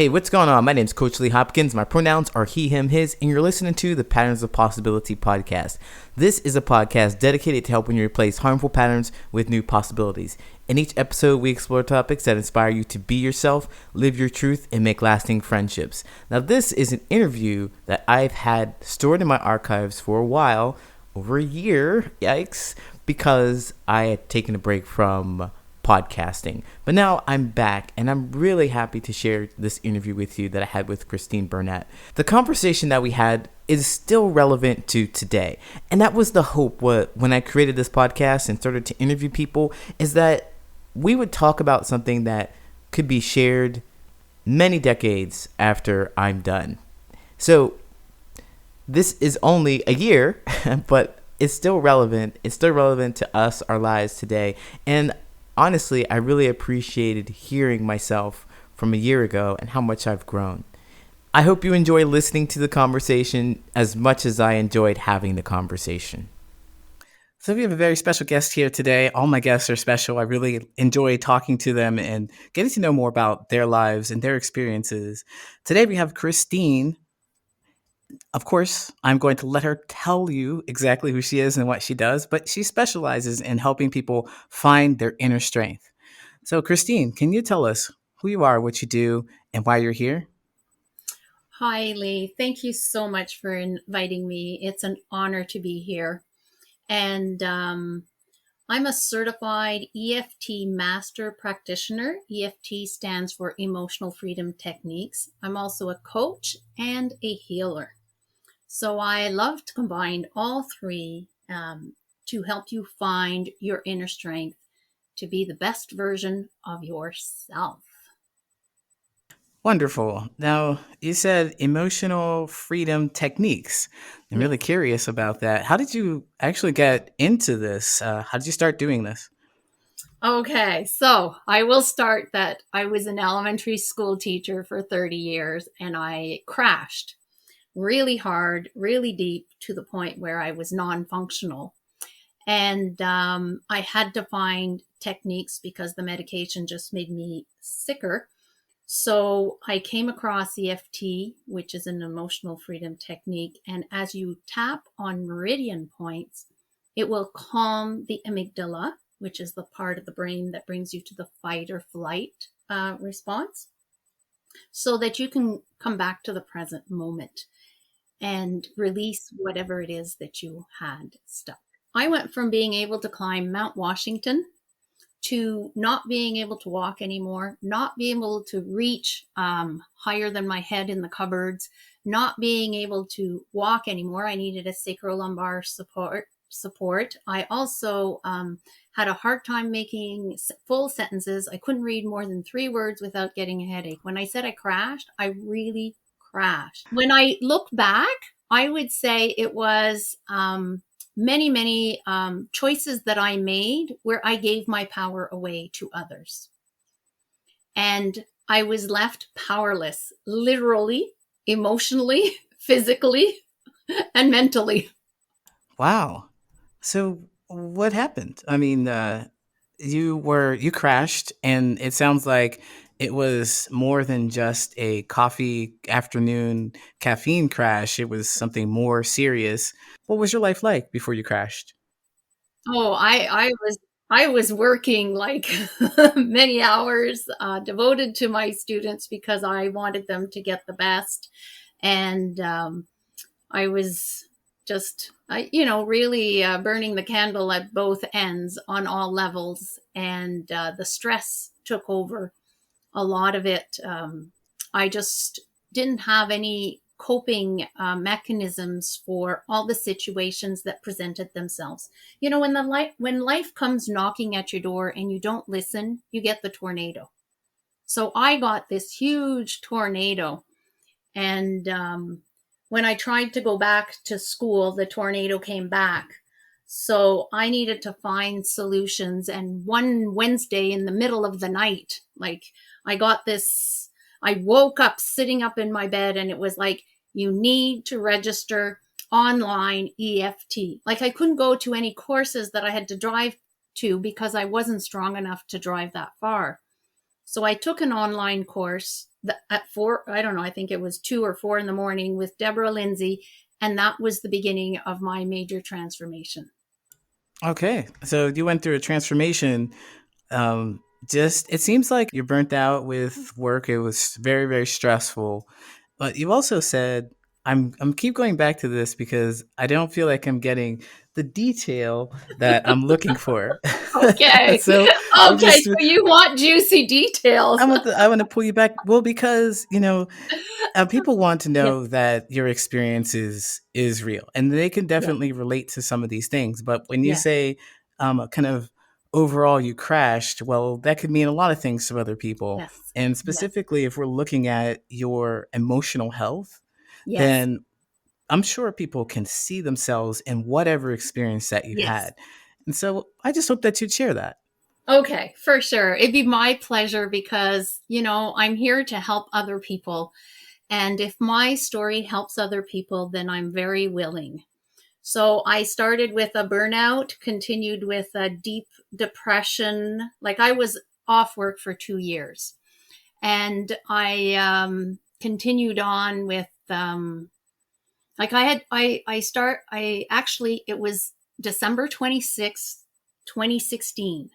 Hey, what's going on? My name's Coach Lee Hopkins. My pronouns are he, him, his, and you're listening to the Patterns of Possibility podcast. This is a podcast dedicated to helping you replace harmful patterns with new possibilities. In each episode, we explore topics that inspire you to be yourself, live your truth, and make lasting friendships. Now, this is an interview that I've had stored in my archives for a while, over a year, yikes, because I had taken a break from podcasting. But now I'm back and I'm really happy to share this interview with you that I had with Christine Bernat. The conversation that we had is still relevant to today. And that was the hope when I created this podcast and started to interview people, is that we would talk about something that could be shared many decades after I'm done. So this is only a year, but it's still relevant. It's still relevant to us, our lives today. And honestly, I really appreciated hearing myself from a year ago and how much I've grown. I hope you enjoy listening to the conversation as much as I enjoyed having the conversation. So we have a very special guest here today. All my guests are special. I really enjoy talking to them and getting to know more about their lives and their experiences. Today we have Christine. Of course, I'm going to let her tell you exactly who she is and what she does, but she specializes in helping people find their inner strength. So, Christine, can you tell us who you are, what you do, and why you're here? Hi, Lee. Thank you so much for inviting me. It's an honor to be here. And I'm a certified EFT master practitioner. EFT stands for Emotional Freedom Techniques. I'm also a coach and a healer. So I love to combine all three to help you find your inner strength to be the best version of yourself. Wonderful. Now, you said emotional freedom techniques. I'm Yeah. really curious about that. How did you actually get into this? How did you start doing this? Okay, so I will start that I was an elementary school teacher for 30 years and I crashed really hard, really deep to the point where I was non functional. And I had to find techniques because the medication just made me sicker. So I came across EFT, which is an emotional freedom technique. And as you tap on meridian points, it will calm the amygdala, which is the part of the brain that brings you to the fight or flight response, so that you can come back to the present moment and release whatever it is that you had stuck. I went from being able to climb Mount Washington to not being able to walk anymore, not being able to reach higher than my head in the cupboards, not being able to walk anymore. I needed a sacrolumbar support. I also had a hard time making full sentences. I couldn't read more than 3 words without getting a headache. When I said I crashed, I really crashed. When I look back, I would say it was many choices that I made where I gave my power away to others. And I was left powerless, literally, emotionally, physically, and mentally. Wow. So, what happened? I mean, you crashed, and it sounds like it was more than just a coffee afternoon caffeine crash. It was something more serious. What was your life like before you crashed? Oh, I was working like many hours, devoted to my students because I wanted them to get the best, and I was just, really burning the candle at both ends on all levels, and the stress took over a lot of it. I just didn't have any coping mechanisms for all the situations that presented themselves. When life comes knocking at your door and you don't listen, you get the tornado. So I got this huge tornado, and when I tried to go back to school, the tornado came back. So I needed to find solutions. And one Wednesday in the middle of the night, I got this, I woke up sitting up in my bed and it was like, you need to register online EFT. Like I couldn't go to any courses that I had to drive to because I wasn't strong enough to drive that far. So I took an online course at 4, I don't know, I think it was 2 or 4 in the morning with Deborah Lindsay. And that was the beginning of my major transformation. Okay. So you went through a transformation. Just it seems like you're burnt out with work. It was very, very stressful. But you also said I'm keep going back to this because I don't feel like I'm getting the detail that I'm looking for. Okay. So I'm Okay. just So you want juicy details. I want to pull you back. Well, because people want to Yes. know that your experience is real, and they can Yes. definitely relate to some of these things. But when you Yes. say kind of overall you crashed, well, that could mean a lot of things to other people. Yes. And Yes. specifically, if we're looking at your emotional health, Yes. then I'm sure people can see themselves in whatever experience that you've Yes. had. And so I just hope that you'd share that. Okay, for sure. It'd be my pleasure because, I'm here to help other people. And if my story helps other people, then I'm very willing. So I started with a burnout, continued with a deep depression. Like I was off work for 2 years. And I continued on with, it was December 26th, 2016.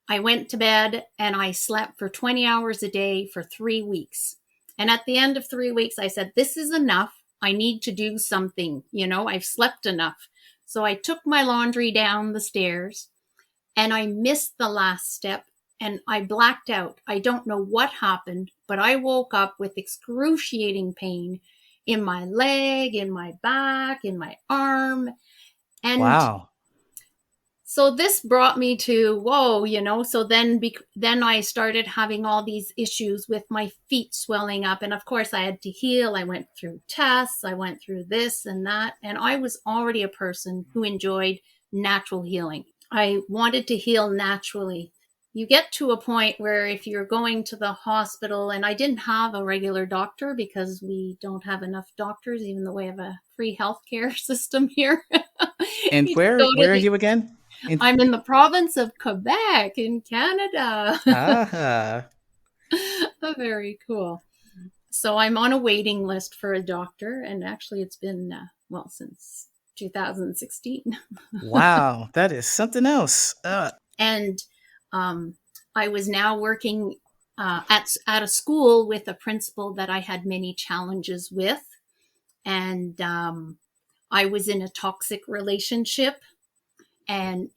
I went to bed and I slept for 20 hours a day for 3 weeks. And at the end of 3 weeks, I said, this is enough. I need to do something. I've slept enough. So I took my laundry down the stairs and I missed the last step and I blacked out. I don't know what happened, but I woke up with excruciating pain in my leg, in my back, in my arm. And Wow. so this brought me to whoa. So then I started having all these issues with my feet swelling up, and of course I had to heal. I went through tests, I went through this and that, and I was already a person who enjoyed natural healing. I wanted to heal naturally. You get to a point where if you're going to the hospital, and I didn't have a regular doctor because we don't have enough doctors, even though we have a free healthcare system here. And You go to where are the you again? I'm in the province of Quebec in Canada. Ah. Very cool. So I'm on a waiting list for a doctor, and actually, it's been since 2016. Wow, that is something else. And I was now working at a school with a principal that I had many challenges with, and I was in a toxic relationship. And,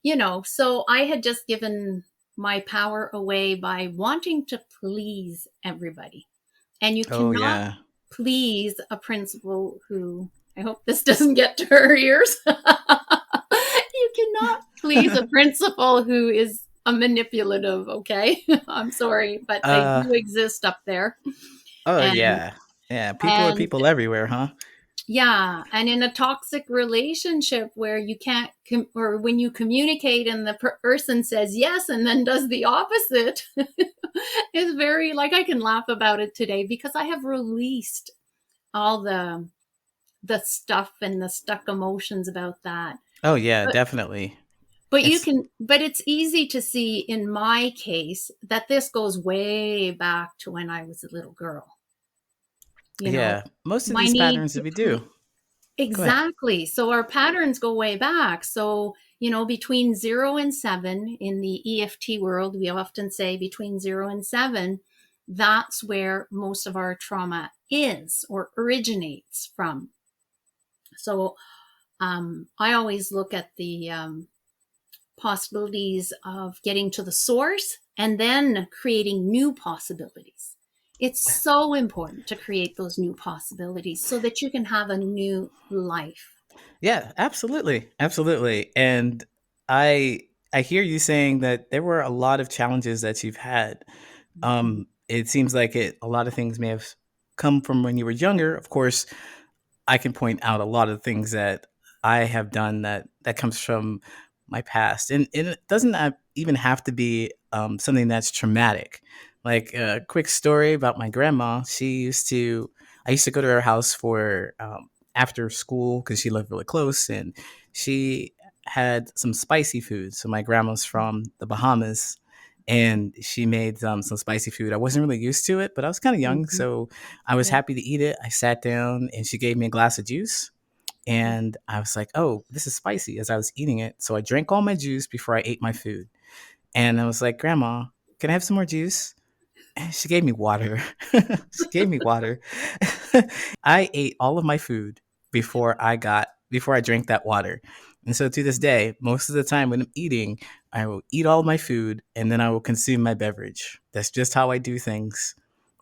so I had just given my power away by wanting to please everybody. And you Oh cannot yeah. please a principal who, I hope this doesn't get to her ears. You cannot please a principal who is a manipulative, okay? I'm sorry, but they uh do exist up there. oh And, yeah. Yeah, people are and people everywhere, huh? Yeah, and in a toxic relationship where you can't, or when you communicate and the person says yes and then does the opposite, is very, like, I can laugh about it today because I have released all the stuff and the stuck emotions about that. Oh yeah, But definitely. but It's but it's easy to see in my case that this goes way back to when I was a little girl. You know, yeah, most of my these need patterns that to we do. Go ahead. Exactly. So our patterns go way back. So, between 0 and 7 in the EFT world, we often say between 0 and 7, that's where most of our trauma is or originates from. So, I always look at the possibilities of getting to the source and then creating new possibilities. It's so important to create those new possibilities so that you can have a new life. Yeah, absolutely. Absolutely. And I I hear you saying that there were a lot of challenges that you've had. It seems like a lot of things may have come from when you were younger. Of course, I can point out a lot of things that I have done that comes from my past, and it doesn't even have to be something that's traumatic. Like a quick story about my grandma. I used to go to her house for after school because she lived really close, and she had some spicy food. So my grandma's from the Bahamas, and she made some spicy food. I wasn't really used to it, but I was kind of young, Mhm. so I was Yeah. happy to eat it. I sat down and she gave me a glass of juice. And I was like, oh, this is spicy as I was eating it. So I drank all my juice before I ate my food. And I was like, Grandma, can I have some more juice? And she gave me water. She gave me water. I ate all of my food before I drank that water. And so to this day, most of the time when I'm eating, I will eat all of my food and then I will consume my beverage. That's just how I do things.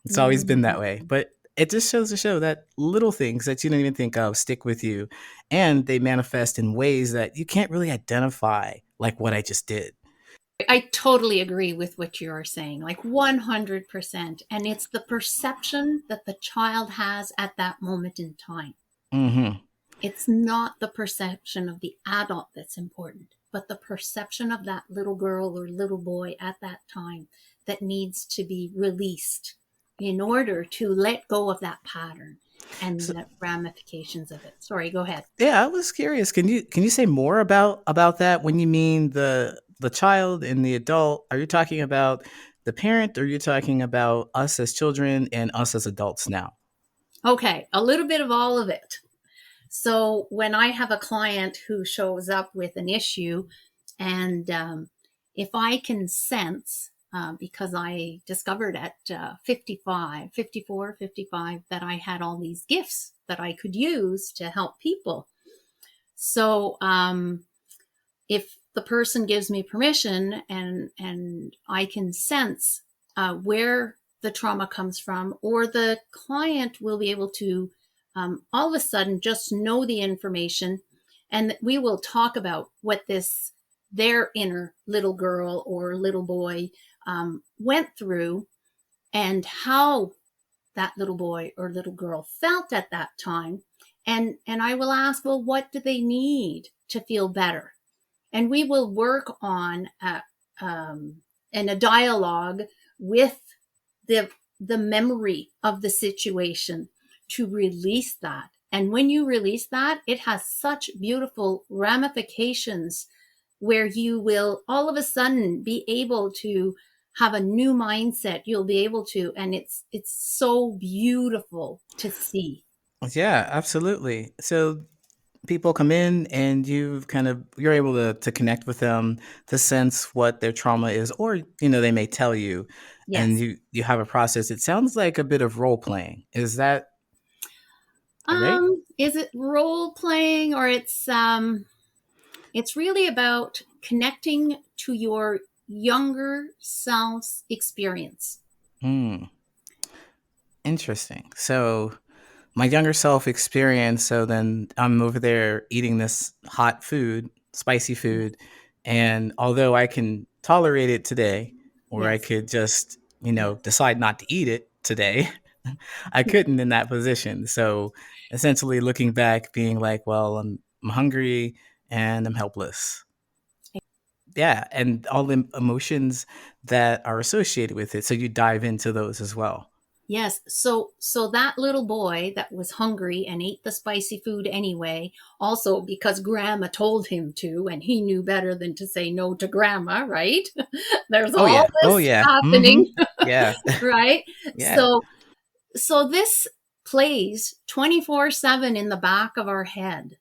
It's always been that way. Mhm. But it just shows to show that little things that you don't even think of stick with you, and they manifest in ways that you can't really identify, like what I just did. I totally agree with what you are saying, like 100%. And it's the perception that the child has at that moment in time. Hmm. It's not the perception of the adult that's important, but the perception of that little girl or little boy at that time that needs to be released in order to let go of that pattern and So, the ramifications of it. Sorry, go ahead. yeah, I was curious. Can you say more about that? When you mean the child and the adult, are you talking about the parent, or are you talking about us as children and us as adults now? Okay, a little bit of all of it. So when I have a client who shows up with an issue, and if I can sense, because I discovered at 55, 54, 55, that I had all these gifts that I could use to help people. So if the person gives me permission and I can sense where the trauma comes from, or the client will be able to all of a sudden just know the information, and we will talk about what this their inner little girl or little boy went through, and how that little boy or little girl felt at that time. And I will ask, well, what do they need to feel better? And we will work on in a dialogue with the the memory of the situation to release that. And when you release that, it has such beautiful ramifications where you will all of a sudden be able to have a new mindset. You'll be able to, and it's so beautiful to see. Yeah, absolutely. So people come in and you're able to connect with them, to sense what their trauma is, or they may tell you, and Yes. you have a process. It sounds like a bit of role playing. Is that right? Is it role playing, or it's really about connecting to your younger self's experience. Hmm. Interesting. So my younger self experience. So then I'm over there eating this hot food, spicy food, and although I can tolerate it today, or I Yes. could just decide not to eat it today, I couldn't in that position. So essentially, looking back, being like, well, I'm hungry and I'm helpless. Yeah, and all the emotions that are associated with it. So you dive into those as well. Yes. So that little boy that was hungry and ate the spicy food anyway, also because grandma told him to, and he knew better than to say no to grandma, right? There's Oh all yeah. Oh this yeah. Mm-hmm. happening, Yeah. right? Yeah. So this plays 24/7 in the back of our head,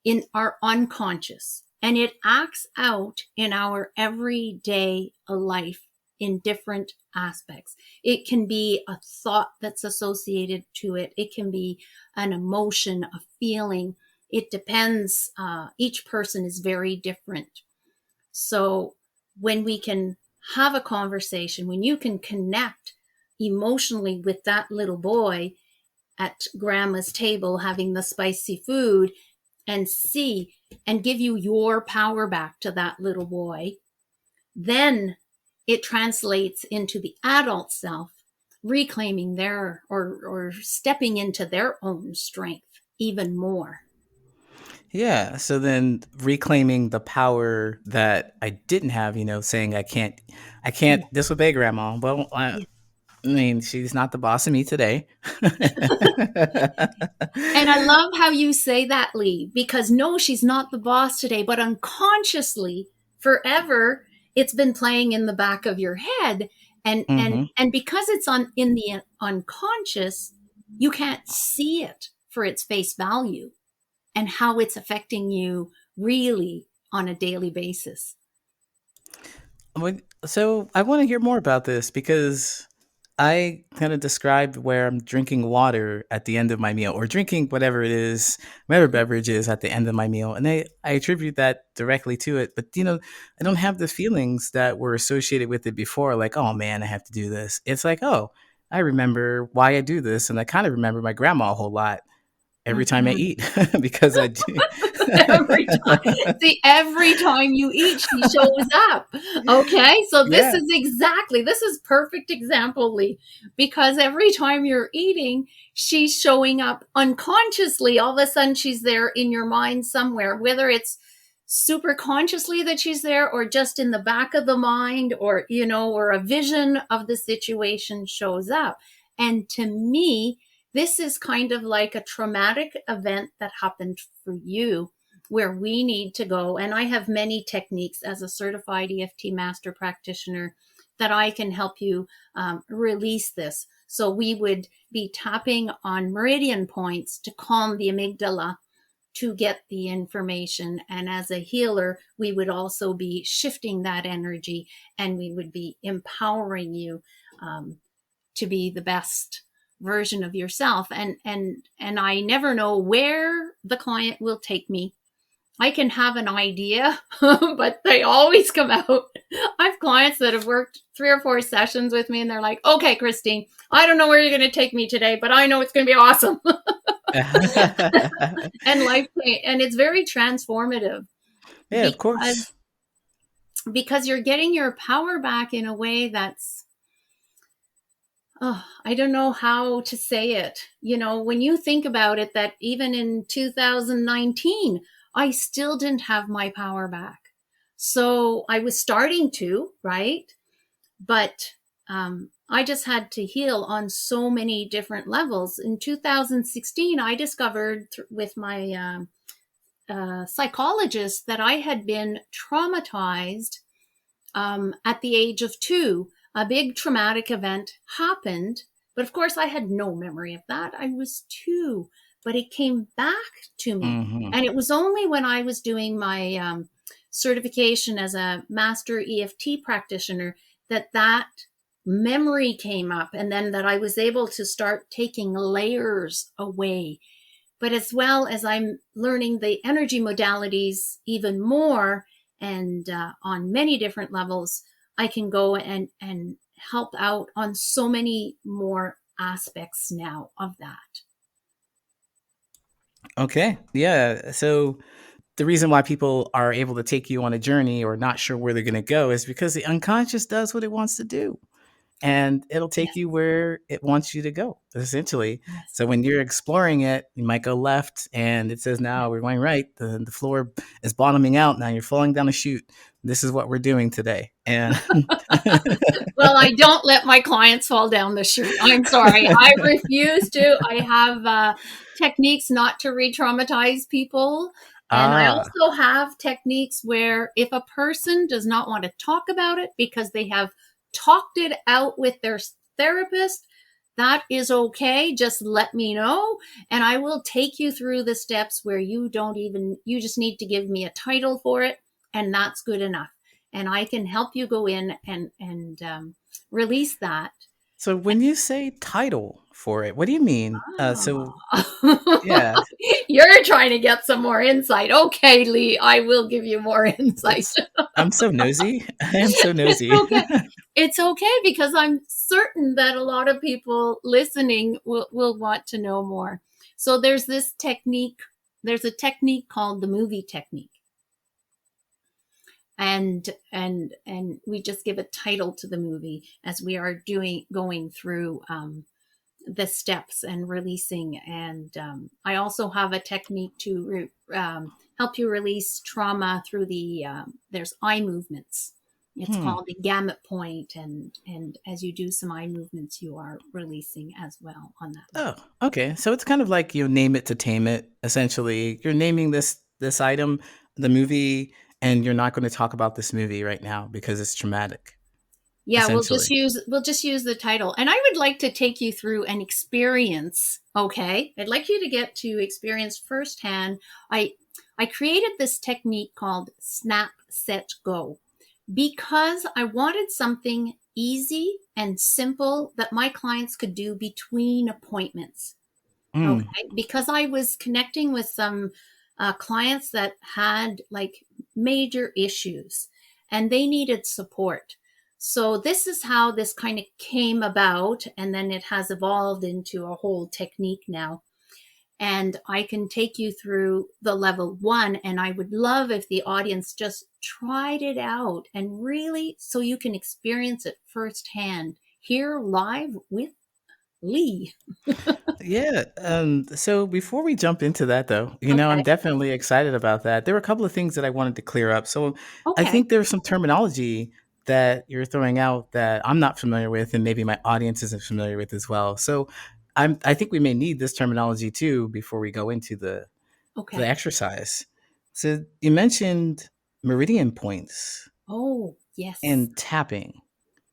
in our unconscious, and it acts out in our everyday life in different aspects. It can be a thought that's associated to it, it can be an emotion, a feeling. It depends. Each person is very different. So when we can have a conversation, when you can connect emotionally with that little boy at grandma's table having the spicy food, and see and give you your power back to that little boy, then it translates into the adult self reclaiming their or stepping into their own strength even more. Yeah. So then reclaiming the power that I didn't have, saying I can't Yeah. disobey grandma. Well, Yeah. I mean, she's not the boss of me today. And I love how you say that, Lee, because no, she's not the boss today, but unconsciously forever it's been playing in the back of your head, and because it's on in the unconscious, you can't see it for its face value and how it's affecting you really on a daily basis. So I want to hear more about this because I kind of described where I'm drinking water at the end of my meal or drinking whatever it is, whatever beverage is at the end of my meal. And I attribute that directly to it. But, I don't have the feelings that were associated with it before, like, oh man, I have to do this. It's like, oh, I remember why I do this. And I kind of remember my grandma a whole lot every time I Mhm. eat because I do. Every time. See, every time you eat, she shows up. Okay, so Yeah. this is perfect example, Lee, because every time you're eating, she's showing up unconsciously. All of a sudden, she's there in your mind somewhere, whether it's super consciously that she's there or just in the back of the mind, or or a vision of the situation shows up. And to me, this is kind of like a traumatic event that happened for you, where we need to go. And I have many techniques as a certified EFT master practitioner that I can help you release this. So we would be tapping on meridian points to calm the amygdala to get the information. And as a healer, we would also be shifting that energy, and we would be empowering you to be the best version of yourself. And I never know where the client will take me. I can have an idea, but they always come out. I have clients that have worked 3 or 4 sessions with me, and they're like, okay, Christine, I don't know where you're going to take me today, but I know it's going to be awesome. And and it's very transformative Yeah, of course. because you're getting your power back in a way that's, oh, I don't know how to say it. When you think about it, that even in 2019, I still didn't have my power back. So I was starting to, right? But I just had to heal on so many different levels. In 2016, I discovered with my psychologist that I had been traumatized at the age of 2. A big traumatic event happened, but of course, I had no memory of that. I was 2, but it came back to me. Hmm. And it was only when I was doing my certification as a master EFT practitioner that memory came up, and then that I was able to start taking layers away. But as well as I'm learning the energy modalities even more, and on many different levels, I can go and help out on so many more aspects now of that. Okay. Yeah. So the reason why people are able to take you on a journey or not sure where they're going to go is because the unconscious does what it wants to do, and it'll take Yes. you where it wants you to go, essentially. Yes. So when you're exploring it, you might go left and it says, now we're going right. The floor is bottoming out. Now you're falling down a chute. This is what we're doing today. And Well, I don't let my clients fall down the chute. I'm sorry. I refuse to. I have techniques not to re traumatize people. And I ah, also have techniques where if a person does not want to talk about it because they have talked it out with their therapist, that is okay. Just let me know. And I will take you through the steps where you just need to give me a title for it. And that's good enough. And I can help you go in and release that. so when you say title for it, what do you mean? So Oh. yeah, You're trying to get some more insight. Okay, Lee, I will give you more insight. it's, I'm so nosy. I am so It's nosy. okay. It's okay because I'm certain that a lot of people listening will want to know more. So there's a technique called the movie technique. And we just give a title to the movie as we are going through the steps and releasing. And I also have a technique to help you release trauma through there's eye movements. It's Hmm. called the gamut point, and as you do some eye movements, you are releasing as well on that Oh, level. okay. So it's kind of like you name it to tame it. Essentially, you're naming this item, the movie, and you're not going to talk about this movie right now because it's traumatic, Yeah, essentially. we'll just use the title. And I would like to take you through an experience, okay? I'd like you to get to experience firsthand. I created this technique called Snap Set Go because I wanted something easy and simple that my clients could do between appointments. Mm. Okay, because I was connecting with some clients that had like major issues and they needed support. So this is how this kind of came about, and then it has evolved into a whole technique now. And I can take you through the level one, and I would love if the audience just tried it out and really so you can experience it firsthand here live with Lee. Yeah. So before we jump into that, though, I'm Okay. definitely excited about that. There were a couple of things that I wanted to clear up. So I Okay. think there's some terminology that you're throwing out that I'm not familiar with, and maybe my audience isn't familiar with as well. So I think we may need this terminology too before we go into the Okay. exercise. So you mentioned meridian points Oh, yes. and tapping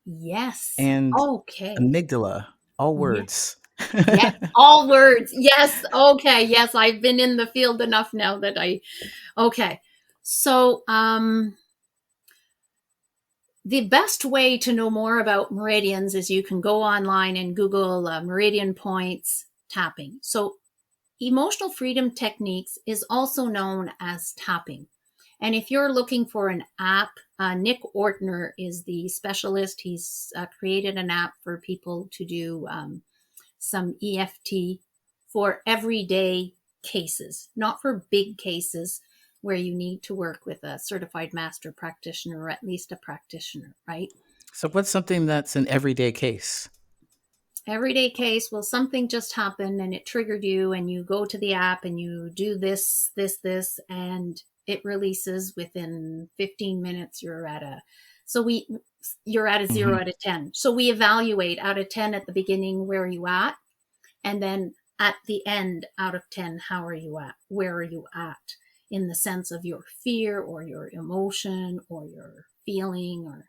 Yes. and Okay. amygdala, all Yes. words. Yes. All words. Yes. Okay. Yes. I've been in the field enough now that okay. So, the best way to know more about meridians is you can go online and Google meridian points tapping. So, emotional freedom techniques is also known as tapping. And if you're looking for an app, Nick Ortner is the specialist. He's created an app for people to do some EFT for everyday cases, not for big cases where you need to work with a certified master practitioner or at least a practitioner, right? So what's something that's an everyday case? Everyday case, well, something just happened and it triggered you, and you go to the app and you do this, and it releases within 15 minutes. You're at a Hmm. 0 out of 10. So we evaluate out of 10 at the beginning, where are you at? And then at the end, out of 10, how are you at? Where are you at in the sense of your fear or your emotion or your feeling? Or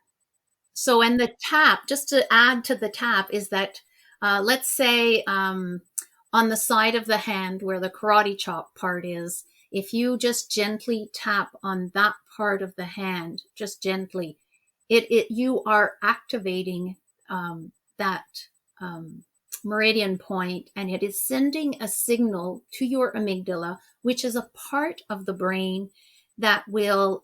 so, and the tap, just to add to the tap, is that let's say on the side of the hand where the karate chop part is, if you just gently tap on that part of the hand, just gently, you are activating that meridian point, and it is sending a signal to your amygdala, which is a part of the brain that will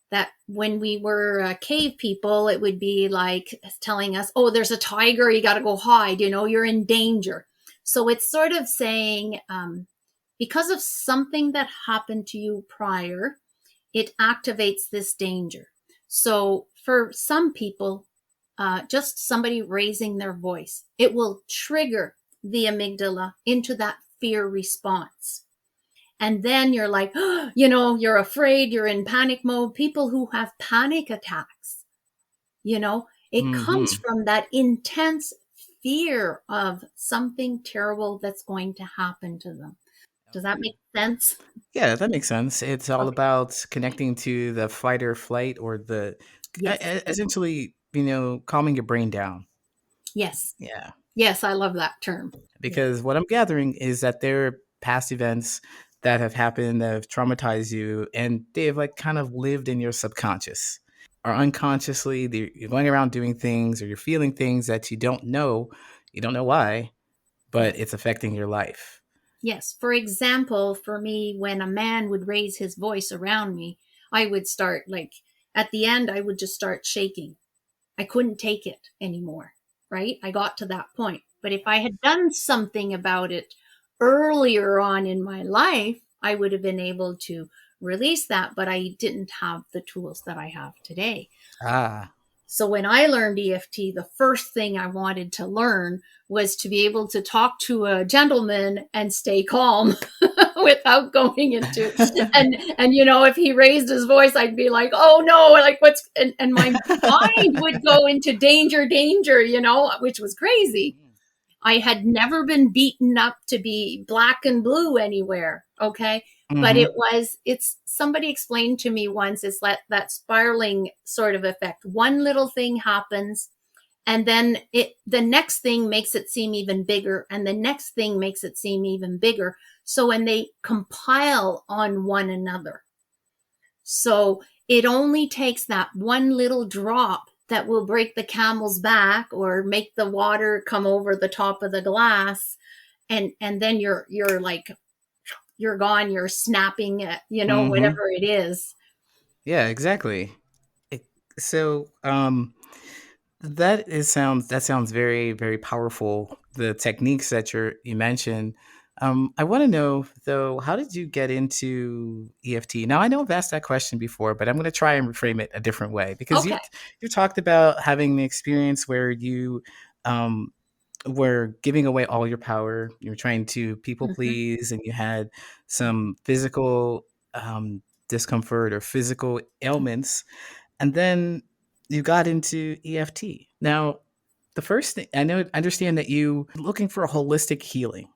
that when we were cave people, it would be like telling us, oh, there's a tiger, you got to go hide, you're in danger. So it's sort of saying, because of something that happened to you prior, it activates this danger. So for some people, just somebody raising their voice, it will trigger the amygdala into that fear response. And then you're like, you're afraid, you're in panic mode. People who have panic attacks, it comes Hmm. from that intense fear of something terrible that's going to happen to them. Does that make sense? Yeah, that makes sense. It's all Okay. about connecting to the fight or flight or Yes. essentially, calming your brain down. Yes. Yeah. Yes. I love that term. Yeah. Because what I'm gathering is that there are past events that have happened that have traumatized you and they've like kind of lived in your subconscious or unconsciously. You're going around doing things or you're feeling things that you don't know. You don't know why, but Yes. it's affecting your life. Yes. For example, for me, when a man would raise his voice around me, I would start like, at the end, I would just start shaking. I couldn't take it anymore, right? I got to that point. But if I had done something about it earlier on in my life, I would have been able to release that, but I didn't have the tools that I have today. Ah. So when I learned EFT, the first thing I wanted to learn was to be able to talk to a gentleman and stay calm without going into and if he raised his voice, I'd be like, oh no, like what's and my mind would go into danger, which was crazy. I had never been beaten up to be black and blue anywhere. Okay. But Mm-hmm. it's somebody explained to me once, it's that spiraling sort of effect. One little thing happens, and then the next thing makes it seem even bigger, and the next thing makes it seem even bigger. So when they compile on one another, so it only takes that one little drop that will break the camel's back or make the water come over the top of the glass, and then you're like, you're gone, you're snapping at, Mm-hmm. whatever it is. Yeah, exactly. It, so, that sounds very, very powerful. The techniques that you mentioned. I want to know though, how did you get into EFT? Now I know I've asked that question before, but I'm going to try and reframe it a different way because Okay. you talked about having the experience where you um, were giving away all your power. You were trying to people Hmm. please, and you had some physical discomfort or physical ailments, and then you got into EFT. Now, the first thing I understand that you are looking for a holistic healing,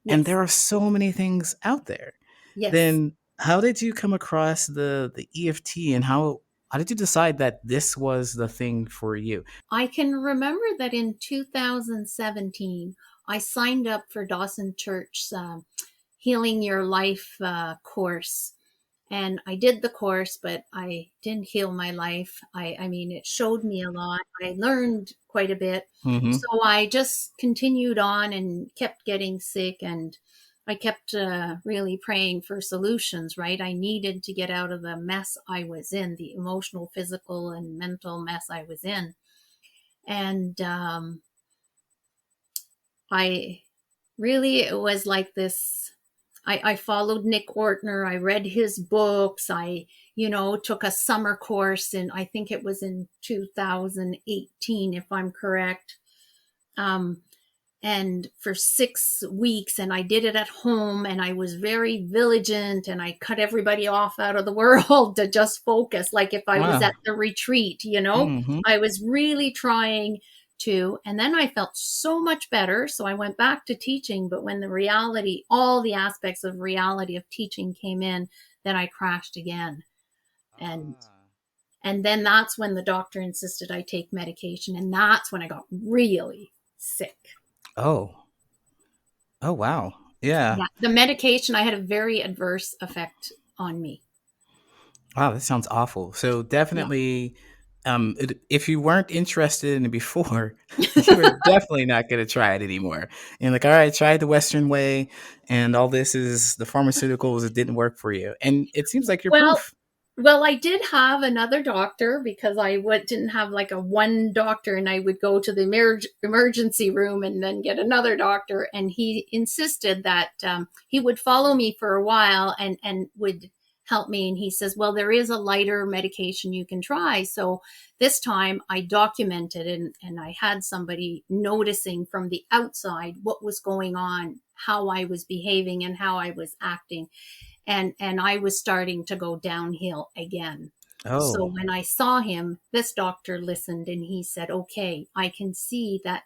and Yes. there are so many things out there. Yes. Then, how did you come across the EFT, and how did you decide that this was the thing for you? I can remember that in 2017, I signed up for Dawson Church's Healing Your Life course. And I did the course, but I didn't heal my life. I mean, it showed me a lot. I learned quite a bit. Hmm. So I just continued on and kept getting sick. And I kept really praying for solutions, right? I needed to get out of the mess I was in, the emotional, physical, and mental mess I was in. And I really, it was like this. I followed Nick Ortner. I read his books. I, took a summer course, and I think it was in 2018, if I'm correct. Um, and for 6 weeks, and I did it at home, and I was very vigilant, and I cut everybody off out of the world to just focus, like if I was Wow. at the retreat, Hmm. I was really trying to. And then I felt so much better, so I went back to teaching. But when the reality, all the aspects of reality of teaching came in, then I crashed again. and Ah. and then that's when the doctor insisted I take medication, and that's when I got really sick. Oh. Oh wow. Yeah. Yeah, the medication, I had a very adverse effect on me. Wow, that sounds awful. So Yeah. definitely, if you weren't interested in it before, you were definitely not going to try it anymore. And like, all right, try the Western way, and all this is the pharmaceuticals. It didn't work for you, and it seems like you're Well, proof. well, I did have another doctor, because didn't have like a one doctor, and I would go to the emergency room and then get another doctor. And he insisted that he would follow me for a while and would help me. And he says, well, there is a lighter medication you can try. So this time I documented, and I had somebody noticing from the outside what was going on, how I was behaving and how I was acting, and I was starting to go downhill again. So Oh, when I saw him, this doctor listened, and he said, "Okay, I can see that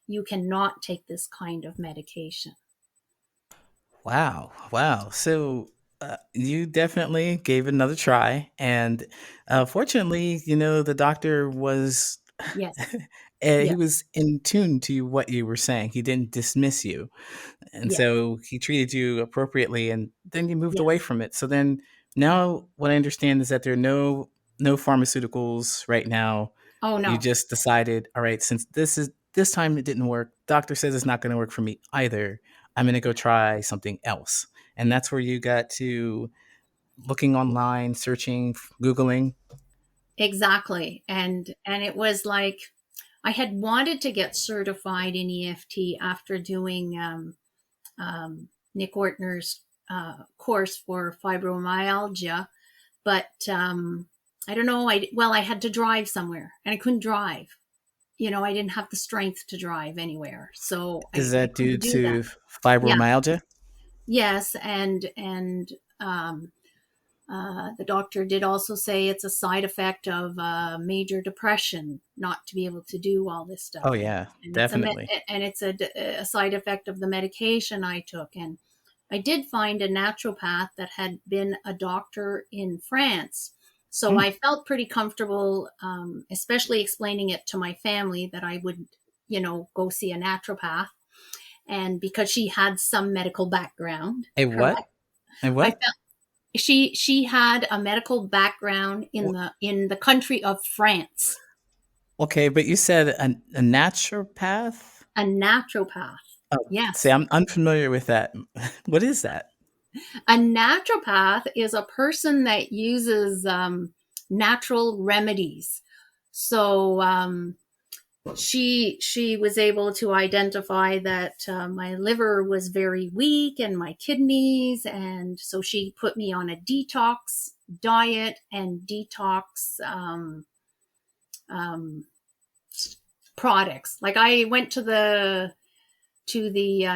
you cannot take this kind of medication." wow, wow. So you definitely gave it another try, and fortunately, the doctor was. Yes. He Yes. was in tune to what you were saying. He didn't dismiss you. And Yes. so he treated you appropriately, and then you moved away Yes. from it. So then now what I understand is that there are no pharmaceuticals right now. Oh You no. just decided, all right, since this time it didn't work, doctor says it's not going to work for me either. I'm going to go try something else. And that's where you got to looking online, searching, googling. Exactly. And it was like I had wanted to get certified in EFT after doing Nick Ortner's course for fibromyalgia. But I don't know. I had to drive somewhere, and I couldn't drive. I didn't have the strength to drive anywhere, so Is I that due couldn't do that. to Yeah. fibromyalgia? Yes, and um, The doctor did also say it's a side effect of major depression not to be able to do all this stuff, Oh yeah, and definitely. it's a side effect of the medication I took. And I did find a naturopath that had been a doctor in France, so Hmm. I felt pretty comfortable, especially explaining it to my family that I would, go see a naturopath, and because she had some medical background, A correct? what? A I what? felt she had a medical background in Wh- the country of France. Okay, but you said a naturopath? A naturopath. Oh, see, Yes. I'm unfamiliar with that. What is that? A naturopath is a person that uses natural remedies. So she was able to identify that my liver was very weak and my kidneys, and so she put me on a detox diet and detox um, products. Like I went to the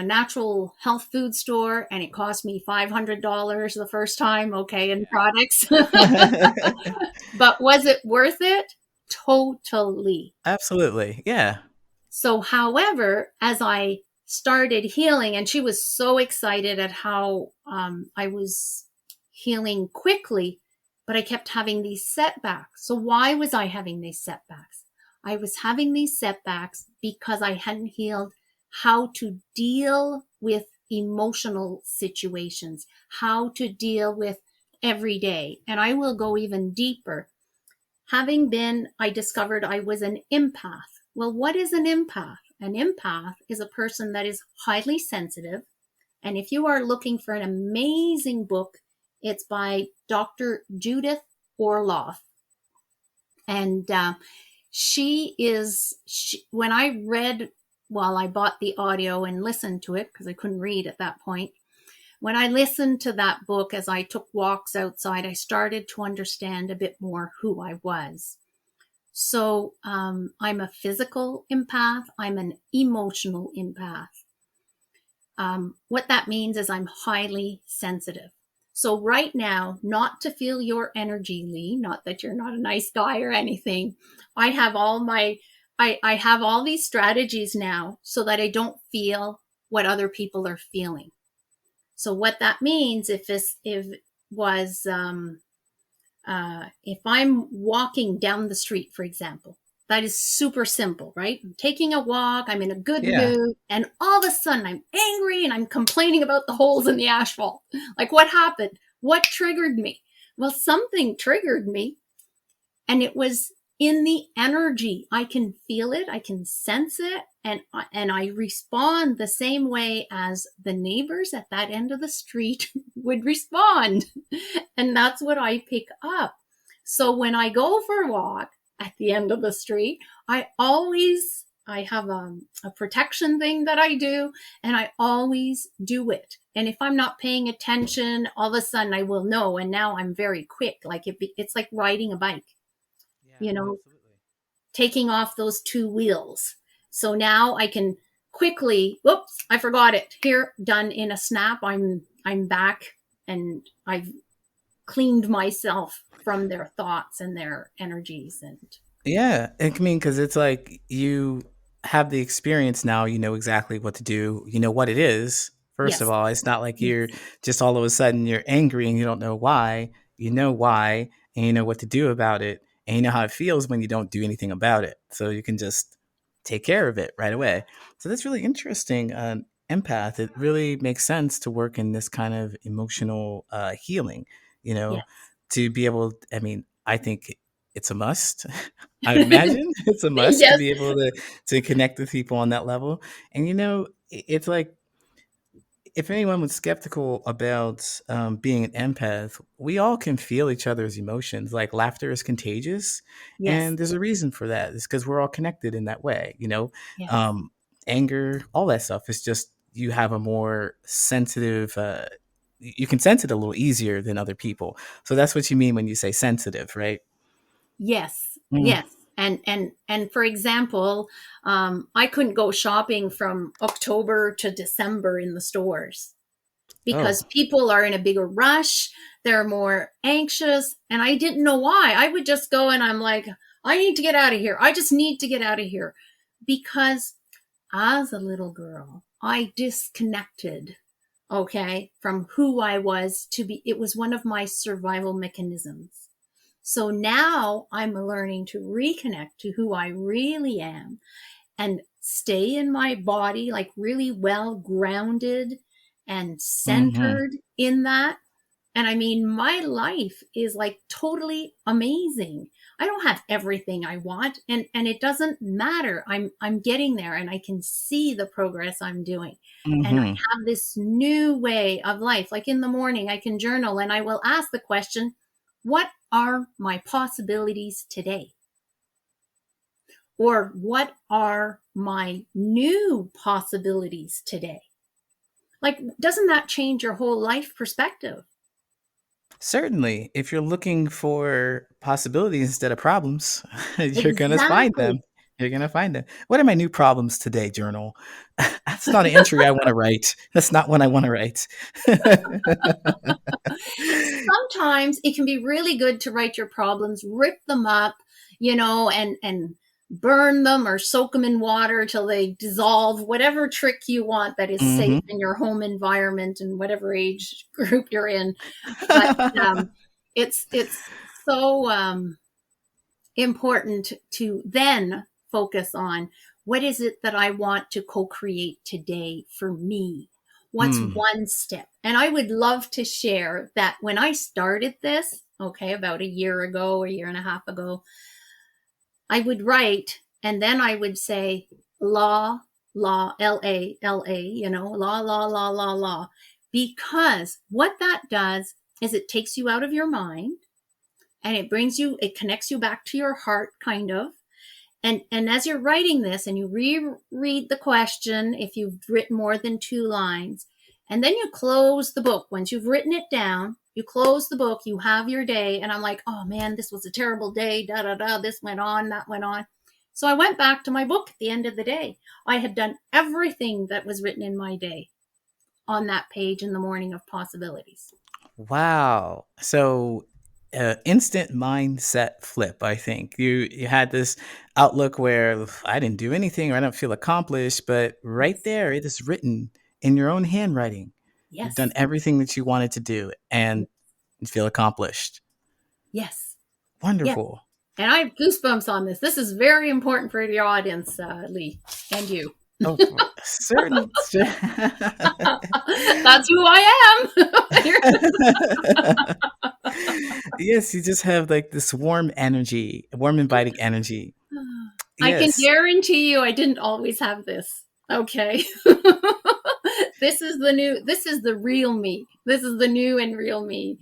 natural health food store, and it cost me $500 the first time, okay, in products. But was it worth it? Totally. Absolutely. Yeah. So, however, as I started healing, and she was so excited at how I was healing quickly, but I kept having these setbacks. So, why was I having these setbacks? I was having these setbacks because I hadn't healed how to deal with emotional situations, how to deal with every day. And I will go even deeper. I discovered I was an empath. Well, what is an empath? An empath is a person that is highly sensitive. And if you are looking for an amazing book, it's by Dr. Judith Orloff. And when I read, while I bought the audio and listened to it, because I couldn't read at that point, when I listened to that book as I took walks outside, I started to understand a bit more who I was. So I'm a physical empath. I'm an emotional empath. What that means is I'm highly sensitive. So right now, not to feel your energy, Lee, not that you're not a nice guy or anything, I have I have all these strategies now so that I don't feel what other people are feeling. So what that means, if I'm walking down the street, for example, that is super simple, right? I'm taking a walk, I'm in a good Yeah. mood, and all of a sudden I'm angry and I'm complaining about the holes in the asphalt. Like, what happened? What triggered me? Well, something triggered me, and it was in the energy. I can feel it, I can sense it, and I respond the same way as the neighbors at that end of the street would respond. And that's what I pick up. So when I go for a walk at the end of the street, I have a protection thing that I do, and I always do it. And if I'm not paying attention, all of a sudden I will know. And now I'm very quick. Like it's like riding a bike, Yeah, you no, know, absolutely. taking off those two wheels. So now I can quickly, whoops, I forgot it. Here, done in a snap. I'm back, and I've cleaned myself from their thoughts and their energies. And Yeah, I mean, because it's like you have the experience now, you know exactly what to do, you know what it is. First of yes, all, it's not like you're yes, just all of a sudden you're angry and you don't know why. You know why, and you know what to do about it, and you know how it feels when you don't do anything about it. So you can just take care of it right away. So that's really interesting. Empath, it really makes sense to work in this kind of emotional healing, you know, yes, to be able, I mean, I think it's a must. I would imagine it's a must to yes, be able to connect with people on that level. And you know, it's like if anyone was skeptical about being an empath, we all can feel each other's emotions. Like laughter is contagious, yes, and there's a reason for that. It's because we're all connected in that way. You know, yes, um, anger, all that stuff. It's just you have a more sensitive. You can sense it a little easier than other people. So that's what you mean when you say sensitive, right? yes, Mm. yes. And for example, I couldn't go shopping from October to December in the stores. because Oh. people are in a bigger rush. They're more anxious. And I didn't know why. I would just go and I'm like, I need to get out of here. I just need to get out of here. Because as a little girl, I disconnected, okay, from who I was to be. It was one of my survival mechanisms. So now I'm learning to reconnect to who I really am and stay in my body, like really well grounded and Mm-hmm. centered in that. And I mean, my life is like totally amazing. I don't have everything I want, and it doesn't matter. I'm getting there, and I can see the progress I'm doing. And I Mm-hmm. have this new way of life. Like in the morning, I can journal and I will ask the question, what are my possibilities today? Or what are my new possibilities today? Like, doesn't that change your whole life perspective? Certainly, if you're looking for possibilities instead of problems, you're gonna find them. Exactly. You're gonna find them. What are my new problems today, journal? That's not an entry I want to write. That's not one I want to write. Sometimes it can be really good to write your problems, rip them up, and burn them or soak them in water till they dissolve, whatever trick you want that is safe Hmm. in your home environment and whatever age group you're in. But it's so important to then focus on what is it that I want to co-create today for me? What's Mm. one step? And I would love to share that when I started this, okay, about a year ago, a year and a half ago, I would write and then I would say law, law, LA, law, law, law, law, law. Because what that does is it takes you out of your mind and it connects you back to your heart, kind of. And as you're writing this and you reread the question, if you've written more than 2 lines, and then you close the book. Once you've written it down, you close the book, you have your day. And I'm like, oh man, this was a terrible day. Da, da, da. This went on, that went on. So I went back to my book at the end of the day. I had done everything that was written in my day on that page in the morning of possibilities. Wow. So, instant mindset flip, I think. You had this outlook where I didn't do anything or I don't feel accomplished, but right Yes. there it is written in your own handwriting. You've done Yes. everything that you wanted to do and you feel accomplished. Yes. Yes. Wonderful. And I have goosebumps on this. This is very important for the audience, Lee, and you. Oh, certain. That's who I am. Yes, you just have like this warm energy, warm, inviting energy. I can Yes. guarantee you I didn't always have this. Okay. This is the real me. This is the new and real me.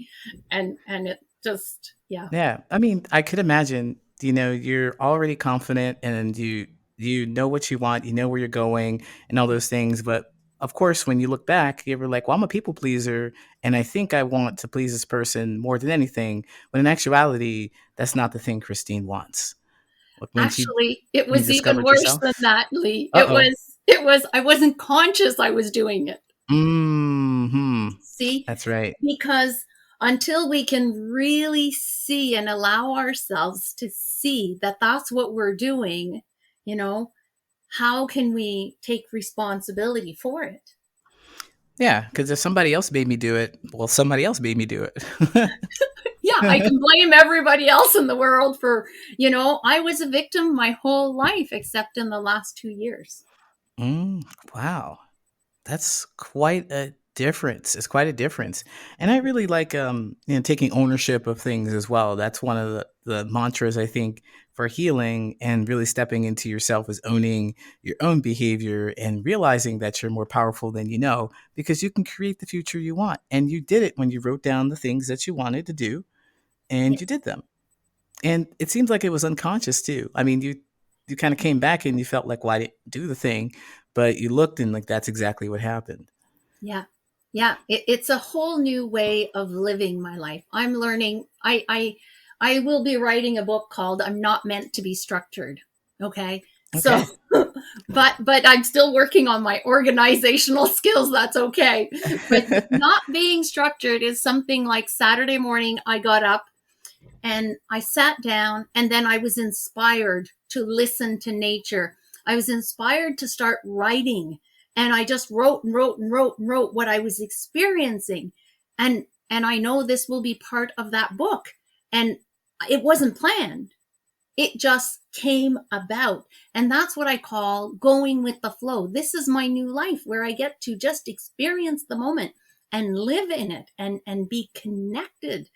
And it just, yeah. Yeah, I mean, I could imagine, you're already confident and you know what you want, you know where you're going and all those things, but of course, when you look back, you're like, "Well, I'm a people pleaser and I think I want to please this person more than anything." When in actuality, that's not the thing Christine wants. Like Actually, it when you was even discovered worse yourself? than that, Lee. Uh-oh. I wasn't conscious I was doing it. Mhm. See? That's right. Because until we can really see and allow ourselves to see that that's what we're doing, you know, how can we take responsibility for it? Yeah, because if somebody else made me do it, well, somebody else made me do Yeah, I it. can blame everybody else in the world for, I was a victim my whole life except in the last 2 years. Mm, wow. That's quite a difference. It's quite a difference. And I really like taking ownership of things as well. That's one of the mantras I think for healing and really stepping into yourself is owning your own behavior and realizing that you're more powerful than you know because you can create the future you want. And you did it when you wrote down the things that you wanted to do and you Yes. did them. And it seems like it was unconscious too. I mean, you kind of came back and you felt like, well, I didn't do the thing, but you looked and like that's exactly what happened. Yeah. Yeah. It's a whole new way of living my life. I'm learning. I will be writing a book called I'm Not Meant to Be Structured. Okay. So Okay. but I'm still working on my organizational skills. That's okay. But not being structured is something like Saturday morning, I got up and I sat down, and then I was inspired to listen to nature. I was inspired to start writing, and I just wrote and wrote and wrote and wrote what I was experiencing. And I know this will be part of that book. And it wasn't planned. It just came about. And that's what I call going with the flow. This is my new life where I get to just experience the moment and live in it and be connected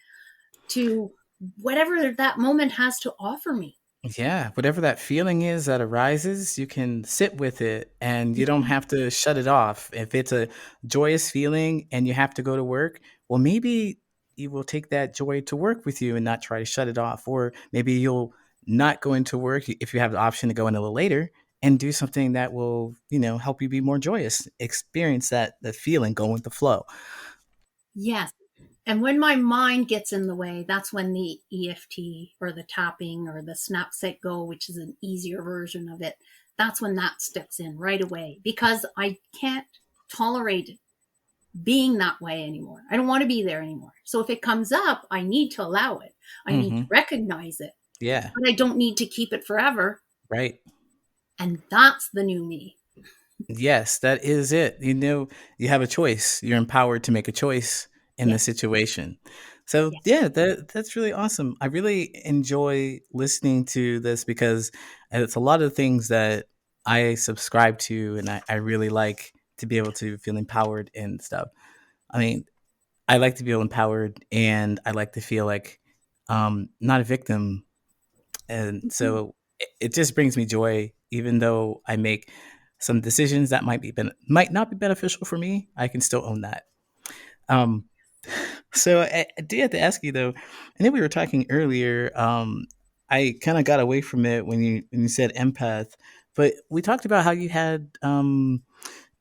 to whatever that moment has to offer me. Yeah, whatever that feeling is that arises, you can sit with it and you don't have to shut it off. If it's a joyous feeling and you have to go to work, well, maybe you will take that joy to work with you and not try to shut it off. Or maybe you'll not go into work if you have the option to go in a little later and do something that will, help you be more joyous, experience that feeling, go with the flow. Yes. And when my mind gets in the way, that's when the EFT or the tapping or the snap, set, go, which is an easier version of it, that's when that steps in right away, because I can't tolerate being that way anymore. I don't want to be there anymore. So if it comes up, I need to allow it. I need to recognize it. Yeah. But I don't need to keep it forever. Right. And that's the new me. Yes, that is it. You have a choice. You're empowered to make a choice in the Yes. situation. So Yes. yeah, that's really awesome. I really enjoy listening to this because it's a lot of things that I subscribe to, and I really like to be able to feel empowered and stuff. I mean, I like to feel empowered, and I like to feel like not a victim, and so it just brings me joy, even though I make some decisions that might not be beneficial for me. I can still own that. Um, so I do have to ask you though. I know we were talking earlier. I kind of got away from it when you said empath, but we talked about how you had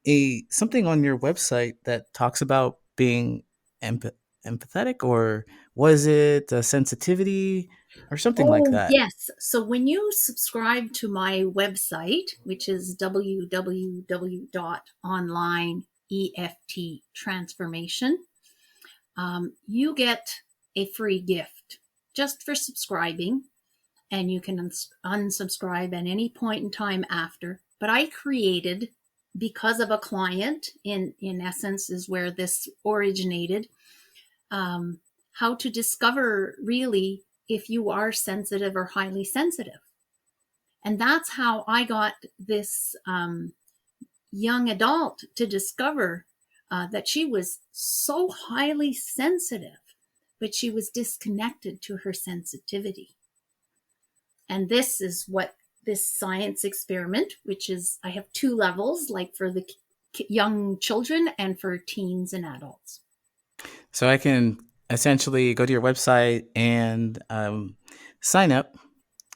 a something on your website that talks about being empath- empathetic, or was it a sensitivity or something like Oh, that? yes. So when you subscribe to my website, which is www.onlineefttransformation, you get a free gift just for subscribing, and you can unsubscribe at any point in time after. But I created, because of a client, in essence, is where this originated, how to discover really if you are sensitive or highly sensitive. And that's how I got this young adult to discover that she was so highly sensitive, but she was disconnected to her sensitivity. And this is what this science experiment, which is, I have 2 levels, like for the young children and for teens and adults. So I can essentially go to your website and sign up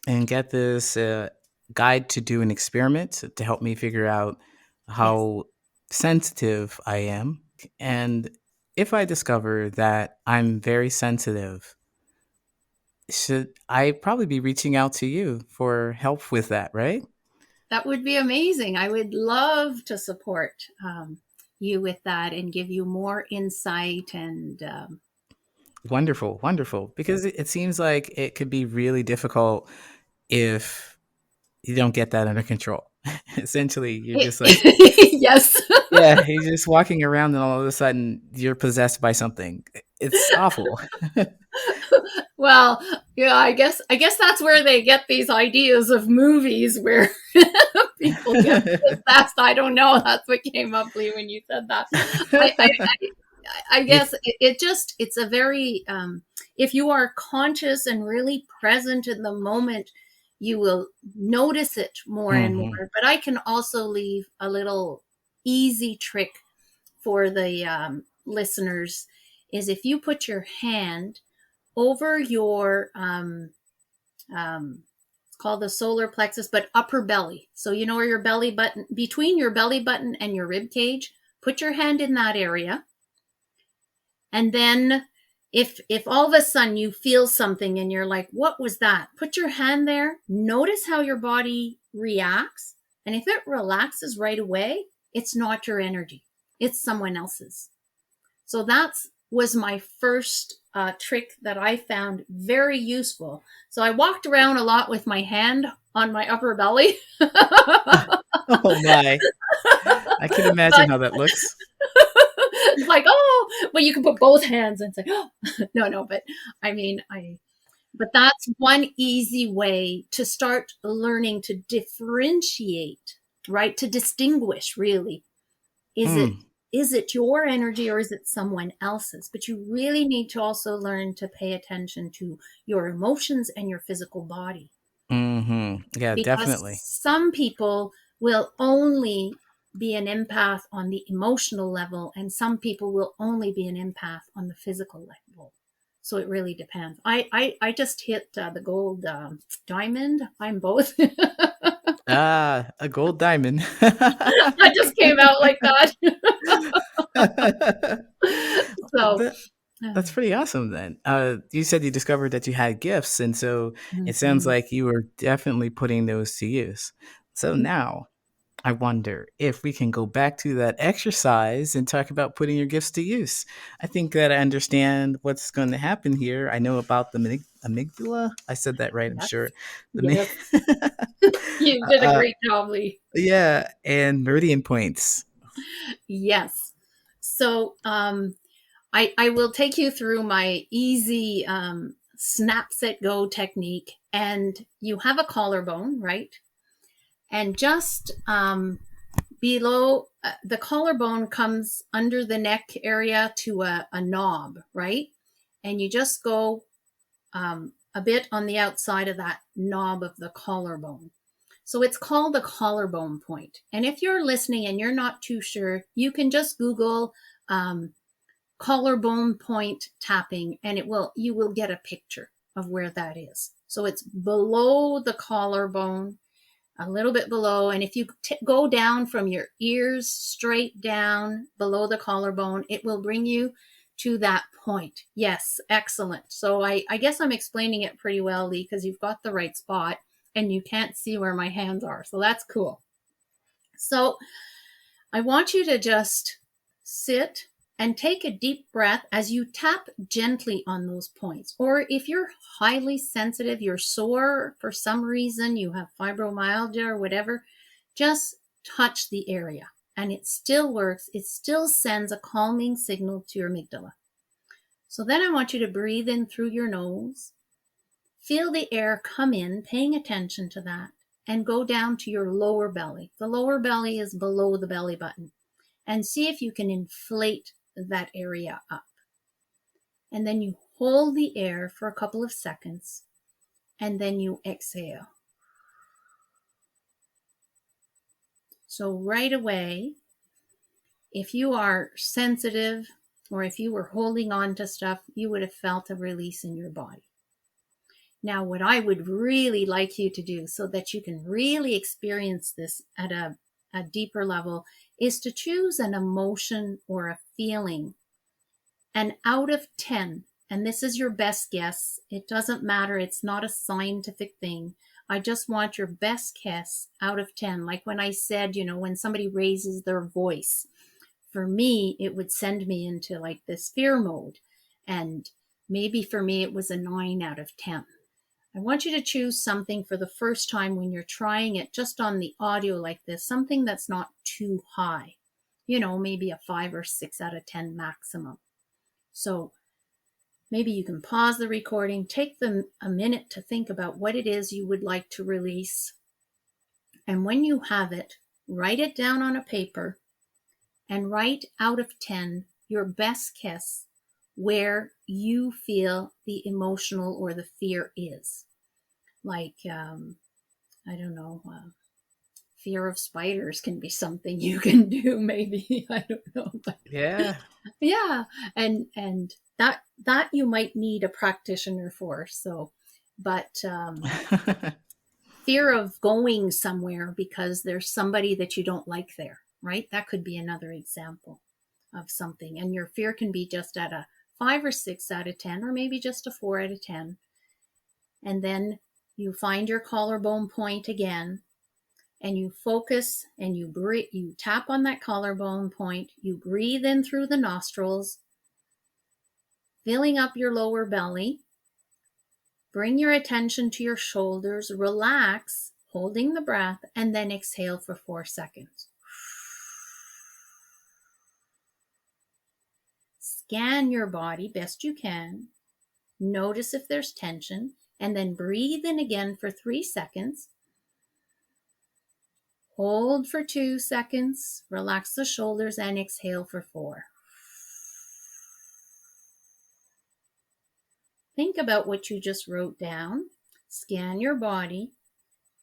and get this guide to do an experiment to help me figure out Yes. how sensitive I am. And if I discover that I'm very sensitive, should I probably be reaching out to you for help with that, right? That would be amazing. I would love to support you with that and give you more insight. And Wonderful, wonderful. Because it seems like it could be really difficult if you don't get that under control. Essentially, you're just like, yes. yeah, you're just walking around and all of a sudden you're possessed by something. It's awful. Well, yeah, I guess that's where they get these ideas of movies where people get possessed. I don't know. That's what came up, Lee, when you said that. I You, guess it's a very, if you are conscious and really present in the moment, you will notice it more and mhm. more. But I can also leave a little easy trick for the listeners, is if you put your hand over your, it's called the solar plexus, but upper belly. So you know where your belly button, between your belly button and your rib cage, put your hand in that area. And then if all of a sudden you feel something and you're like, what was that? Put your hand there. Notice how your body reacts. And if it relaxes right away, it's not your energy, it's someone else's. So that's was my first trick that I found very useful. So I walked around a lot with my hand on my upper belly. Oh my. I can imagine But how that looks. it's like, oh, well, you can put both hands and say, oh, no, but I mean, but that's one easy way to start learning to differentiate, right? To distinguish, really. Is it Mm. is it your energy or is it someone else's? But you really need to also learn to pay attention to your emotions and your physical body, Yeah, because definitely. some people will only be an empath on the emotional level, and some people will only be an empath on the physical level. So it really depends. I just hit the gold diamond. I'm both. Ah, a gold diamond. I just came out like that. So That that's pretty awesome then. You said you discovered that you had gifts, and so it sounds mhm. like you were definitely putting those to use. So now I wonder if we can go back to that exercise and talk about putting your gifts to use. I think that I understand what's going to happen here. I know about the amygdala. I said that right, I'm Yes, sure. The yes, you did a uh, great job, Lee. yeah, and meridian points. Yes. So I will take you through my easy snap, set, go technique. And you have a collarbone, right? And just below the collarbone comes under the neck area to a knob, right? And you just go a bit on the outside of that knob of the collarbone. So it's called the collarbone point. And if you're listening and you're not too sure, you can just Google collarbone point tapping, and you will get a picture of where that is. So it's below the collarbone, a little bit below, and if you go down from your ears straight down below the collarbone, it will bring you to that point. Yes, excellent. So I guess I'm explaining it pretty well, Lee, because you've got the right spot and you can't see where my hands are. So that's cool. So I want you to just sit and take a deep breath as you tap gently on those points. Or if you're highly sensitive, you're sore for some reason, you have fibromyalgia or whatever, just touch the area and it still works. It still sends a calming signal to your amygdala. So then I want you to breathe in through your nose, feel the air come in, paying attention to that, and go down to your lower belly. The lower belly is below the belly button. And see if you can inflate that area up. And then you hold the air for a couple of seconds, and then you exhale. So right away, if you are sensitive or if you were holding on to stuff, you would have felt a release in your body. Now, what I would really like you to do so that you can really experience this at a deeper level is to choose an emotion or a feeling. And out of 10, and this is your best guess, it doesn't matter, it's not a scientific thing. I just want your best guess out of 10. Like when I said, when somebody raises their voice, for me, it would send me into like this fear mode. And maybe for me, it was a 9 out of 10. I want you to choose something for the first time when you're trying it just on the audio like this, something that's not too high, maybe a 5 or 6 out of 10 maximum. So maybe you can pause the recording, take them a minute to think about what it is you would like to release. And when you have it, write it down on a paper and write out of 10 your best guess where you feel the emotional or the fear is. Like, I don't know, fear of spiders can be something you can do, maybe. I don't know. But Yeah. yeah, and that you might need a practitioner for. So, but fear of going somewhere because there's somebody that you don't like there, right? That could be another example of something. And your fear can be just at a 5 or 6 out of 10, or maybe just a 4 out of 10. And then you find your collarbone point again, and you focus and you breathe, you tap on that collarbone point, you breathe in through the nostrils, filling up your lower belly. Bring your attention to your shoulders, relax, holding the breath, and then exhale for 4 seconds. Scan your body best you can. Notice if there's tension, and then breathe in again for 3 seconds. Hold for 2 seconds, relax the shoulders, and exhale for 4. Think about what you just wrote down. Scan your body.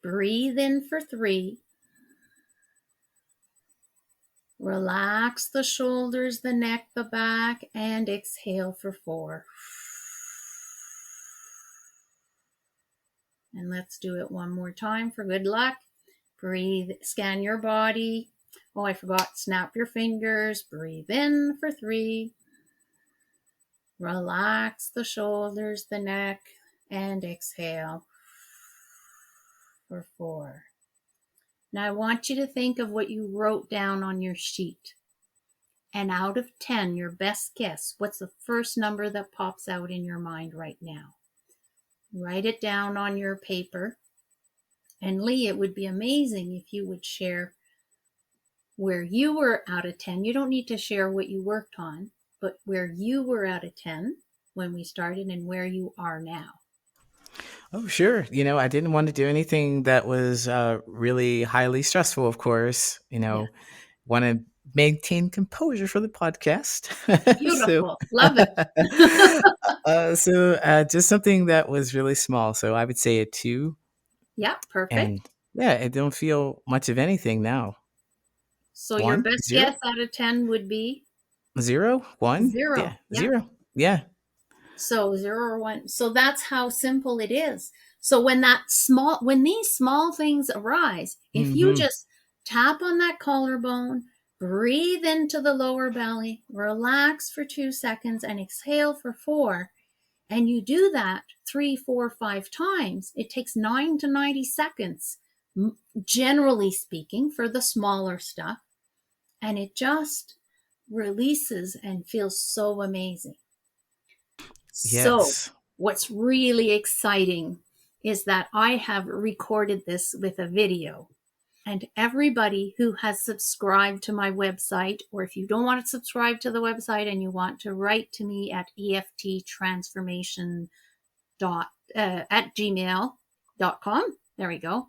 Breathe in for 3. Relax the shoulders, the neck, the back, and exhale for 4. And let's do it one more time for good luck. Breathe, scan your body. Oh, I forgot, snap your fingers. Breathe in for 3. Relax the shoulders, the neck, and exhale for 4. Now I want you to think of what you wrote down on your sheet. And out of 10, your best guess, what's the first number that pops out in your mind right now? Write it down on your paper. And Lee, it would be amazing if you would share where you were out of 10. You don't need to share what you worked on, but where you were out of 10 when we started and where you are now. Oh, sure. I didn't want to do anything that was really highly stressful, of course. Want to maintain composure for the podcast. Beautiful. Love it. Just something that was really small. So I would say a 2. Yeah, perfect. And yeah, I don't feel much of anything now. So your best 0? guess out of 10 would be? 0, 1? 0. Yeah, 0. Yeah. So 0 or 1. So that's how simple it is. So when these small things arise, if you just tap on that collarbone, breathe into the lower belly, relax for 2 seconds, and exhale for 4, and you do that 3, 4, 5 times, it takes 9 to 90 seconds, generally speaking, for the smaller stuff, and it just releases and feels so amazing. Yes. So what's really exciting is that I have recorded this with a video, and everybody who has subscribed to my website, or if you don't want to subscribe to the website and you want to write to me at EFTtransformation at gmail.com. There we go.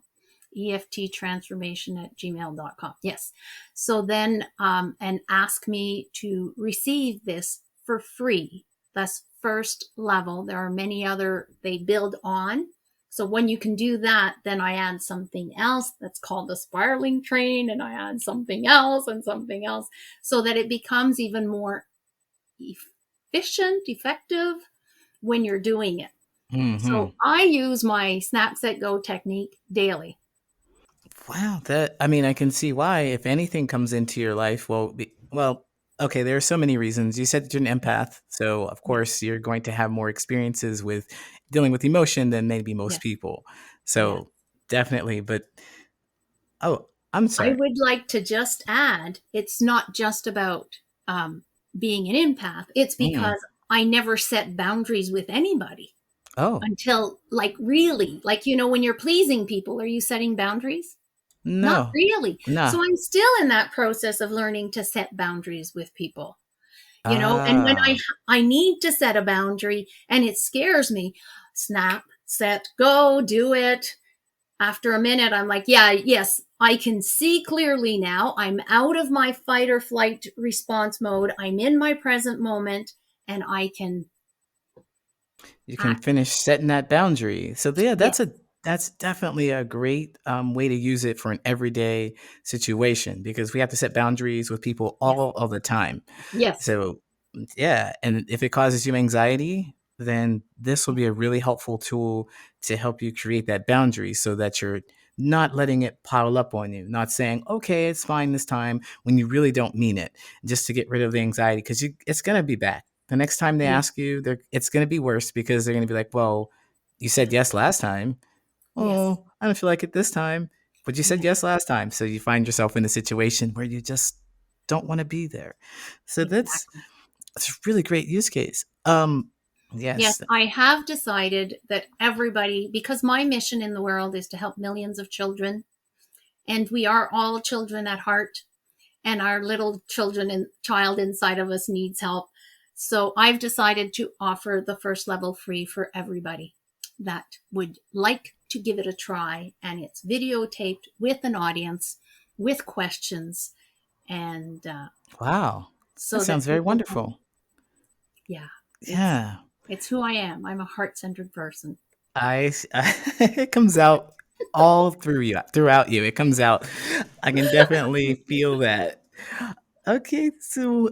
EFTtransformation at gmail.com. Yes. So then, and ask me to receive this for free. That's first level. There are many other, they build on. So when you can do that, then I add something else that's called the spiraling train, and I add something else and something else, so that it becomes even more efficient, effective when you're doing it. So I use my snap, set, go technique daily. Wow, I can see why. If anything comes into your life, okay, there are so many reasons. You said that you're an empath, so of course you're going to have more experiences with dealing with emotion than maybe most people. So definitely, but I'm sorry. I would like to just add, it's not just about being an empath. It's because I never set boundaries with anybody. Until really, when you're pleasing people, are you setting boundaries? No. Not really. No. So I'm still in that process of learning to set boundaries with people. And when I need to set a boundary and it scares me, snap, set, go, do it. After a minute, I'm like, yes, I can see clearly now. I'm out of my fight or flight response mode. I'm in my present moment, and you can finish setting that boundary. So that's definitely a great way to use it for an everyday situation, because we have to set boundaries with people all of the time. Yes. So yeah, and if it causes you anxiety, then this will be a really helpful tool to help you create that boundary, so that you're not letting it pile up on you, not saying, okay, it's fine this time, when you really don't mean it, just to get rid of the anxiety, because it's going to be back. The next time they ask you, it's going to be worse, because they're going to be like, well, you said yes last time. Oh, I don't feel like it this time. But you said Yeah, yes last time, so you find yourself in a situation where you just don't want to be there. So exactly. that's a really great use case. Yes, Yes. I have decided that everybody, because my mission in the world is to help millions of children, and we are all children at heart, and our little children and child inside of us needs help. So I've decided to offer the first level free for everybody that would like to give it a try. And it's videotaped with an audience, with questions, and Wow. That so that sounds very people can, wonderful. yeah, it's Yeah. it's who I am. I'm a heart-centered person. It comes out all throughout you. It comes out. I can definitely feel that. Okay, so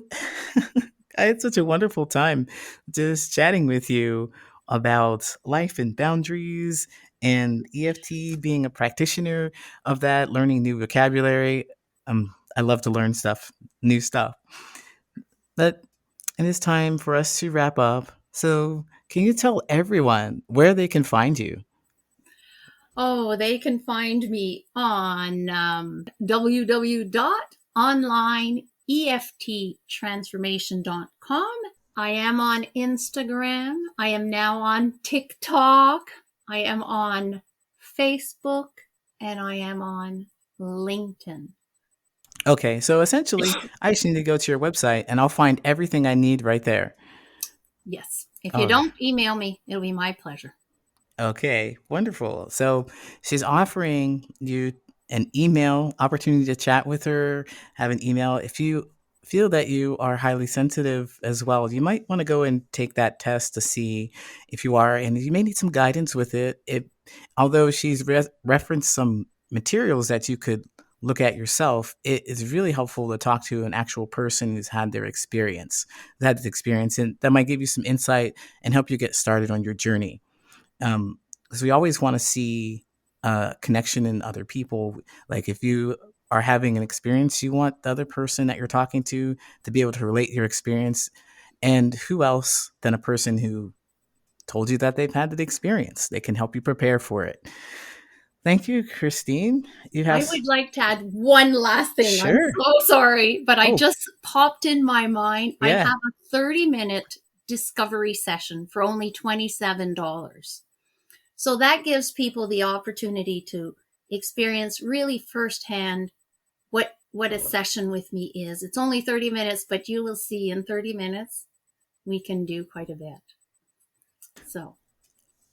I had such a wonderful time just chatting with you about life and boundaries and EFT, being a practitioner of that, learning new vocabulary. I love to learn new stuff. But it is time for us to wrap up. So, can you tell everyone where they can find you? Oh, they can find me on www.onlineefttransformation.com. I am on Instagram. I am now on TikTok. I am on Facebook. And I am on LinkedIn. Okay, so essentially, I just need to go to your website and I'll find everything I need right there. Yes. If you Oh, don't email me, it'll be my pleasure. okay, wonderful. So she's offering you an email opportunity to chat with her, have an email. If you feel that you are highly sensitive as well, you might want to go and take that test to see if you are, and you may need some guidance with it. Although she's referenced some materials that you could look at yourself, it is really helpful to talk to an actual person who's had this experience, and that might give you some insight and help you get started on your journey. Because we always want to see connection in other people. Like if you are having an experience, you want the other person that you're talking to be able to relate your experience. And who else than a person who told you that they've had the experience? They can help you prepare for it. Thank you, Christine. You I have would like to add one last thing. I'm sure. so sorry, but I Oh, just popped in my mind. I yeah. have a 30-minute discovery session for only $27. So that gives people the opportunity to experience really firsthand what a session with me is. It's only 30 minutes, but you will see in 30 minutes we can do quite a bit. So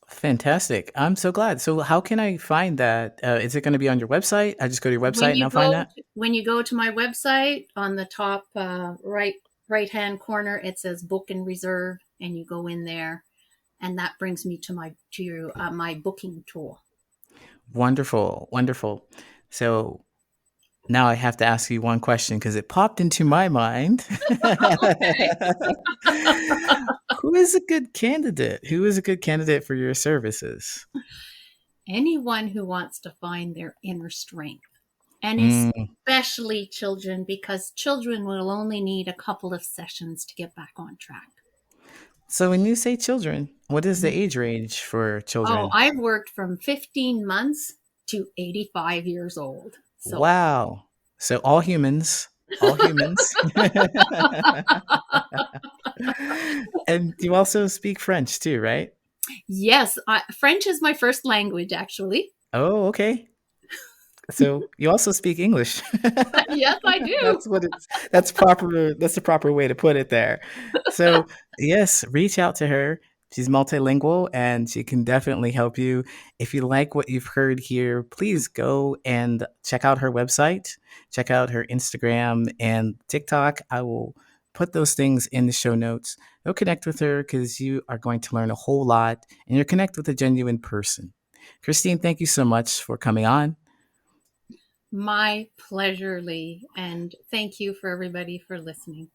Fantastic. I'm so glad. So how can I find that? Is it going to be on your website? I just go to your website and I'll find that? when you go to my website, on the top right hand corner, it says book and reserve, and you go in there, and that brings me to my booking tool. Wonderful. Wonderful. So now I have to ask you one question because it popped into my mind. Okay. Who is a good candidate? Who is a good candidate for your services? Anyone who wants to find their inner strength, and Mm, especially children, because children will only need a couple of sessions to get back on track. so when you say children, what is the age range for Oh, children? I've worked from 15 months to 85 years old. So, Wow. So all humans, all humans. And you also speak French too, right? yes, French is my first language, actually. Oh, okay. So you also speak English. Yes, I do. That's the proper way to put it there. So yes, reach out to her. She's multilingual and she can definitely help you. If you like what you've heard here, please go and check out her website, check out her Instagram and TikTok. I will put those things in the show notes. Go connect with her because you are going to learn a whole lot and you're connect with a genuine person. Christine, thank you so much for coming on. My pleasure, Lee. And thank you for everybody for listening.